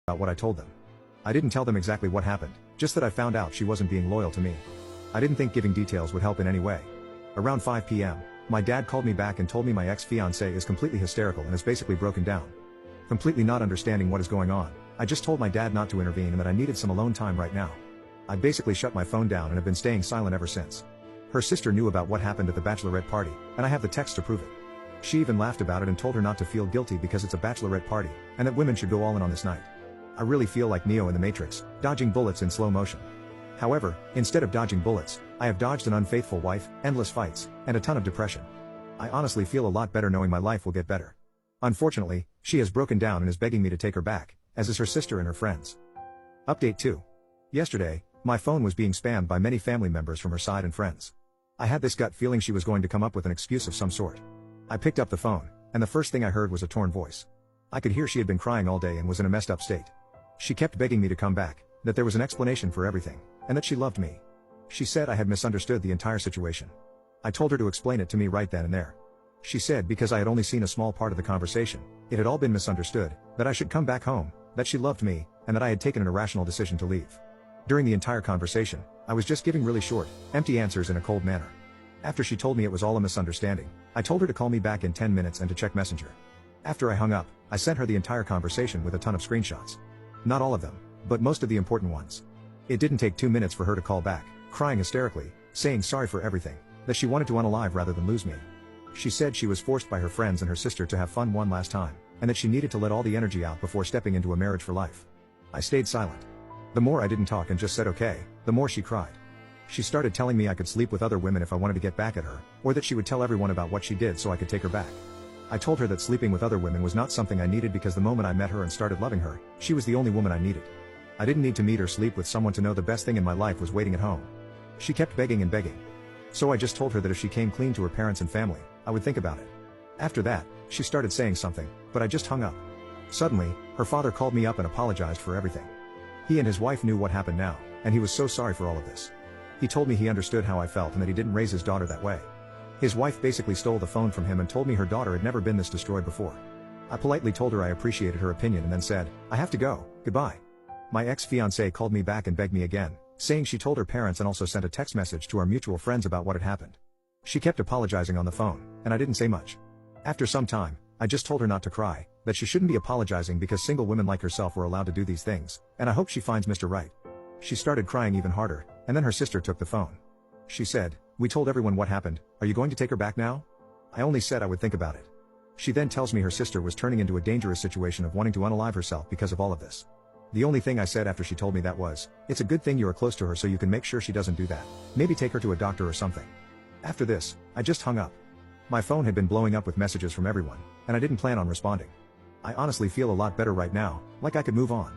about what I told them. I didn't tell them exactly what happened, just that I found out she wasn't being loyal to me. I didn't think giving details would help in any way. Around 5 p.m., my dad called me back and told me my ex-fiancée is completely hysterical and is basically broken down. Completely not understanding what is going on, I just told my dad not to intervene and that I needed some alone time right now. I basically shut my phone down and have been staying silent ever since. Her sister knew about what happened at the bachelorette party, and I have the text to prove it. She even laughed about it and told her not to feel guilty because it's a bachelorette party, and that women should go all in on this night. I really feel like Neo in the Matrix, dodging bullets in slow motion. However, instead of dodging bullets, I have dodged an unfaithful wife, endless fights, and a ton of depression. I honestly feel a lot better knowing my life will get better. Unfortunately, she has broken down and is begging me to take her back, as is her sister and her friends. Update 2. Yesterday, my phone was being spammed by many family members from her side and friends. I had this gut feeling she was going to come up with an excuse of some sort. I picked up the phone, and the first thing I heard was a torn voice. I could hear she had been crying all day and was in a messed up state. She kept begging me to come back, that there was an explanation for everything, and that she loved me. She said I had misunderstood the entire situation. I told her to explain it to me right then and there. She said because I had only seen a small part of the conversation, it had all been misunderstood, that I should come back home, that she loved me, and that I had taken an irrational decision to leave. During the entire conversation, I was just giving really short, empty answers in a cold manner. After she told me it was all a misunderstanding, I told her to call me back in 10 minutes and to check Messenger. After I hung up, I sent her the entire conversation with a ton of screenshots. Not all of them, but most of the important ones. It didn't take 2 minutes for her to call back, crying hysterically, saying sorry for everything, that she wanted to unalive rather than lose me. She said she was forced by her friends and her sister to have fun one last time, and that she needed to let all the energy out before stepping into a marriage for life. I stayed silent. The more I didn't talk and just said okay, the more she cried. She started telling me I could sleep with other women if I wanted to get back at her, or that she would tell everyone about what she did so I could take her back. I told her that sleeping with other women was not something I needed because the moment I met her and started loving her, she was the only woman I needed. I didn't need to meet or sleep with someone to know the best thing in my life was waiting at home. She kept begging and begging. So I just told her that if she came clean to her parents and family, I would think about it. After that, she started saying something, but I just hung up. Suddenly, her father called me up and apologized for everything. He and his wife knew what happened now, and he was so sorry for all of this. He told me he understood how I felt and that he didn't raise his daughter that way. His wife basically stole the phone from him and told me her daughter had never been this destroyed before. I politely told her I appreciated her opinion and then said, I have to go, goodbye. My ex-fiancée called me back and begged me again, saying she told her parents and also sent a text message to our mutual friends about what had happened. She kept apologizing on the phone, and I didn't say much. After some time, I just told her not to cry, that she shouldn't be apologizing because single women like herself were allowed to do these things, and I hope she finds Mr. Right. She started crying even harder, and then her sister took the phone. She said, we told everyone what happened, are you going to take her back now? I only said I would think about it. She then tells me her sister was turning into a dangerous situation of wanting to unalive herself because of all of this. The only thing I said after she told me that was, it's a good thing you are close to her so you can make sure she doesn't do that. Maybe take her to a doctor or something. After this, I just hung up. My phone had been blowing up with messages from everyone, and I didn't plan on responding. I honestly feel a lot better right now, like I could move on.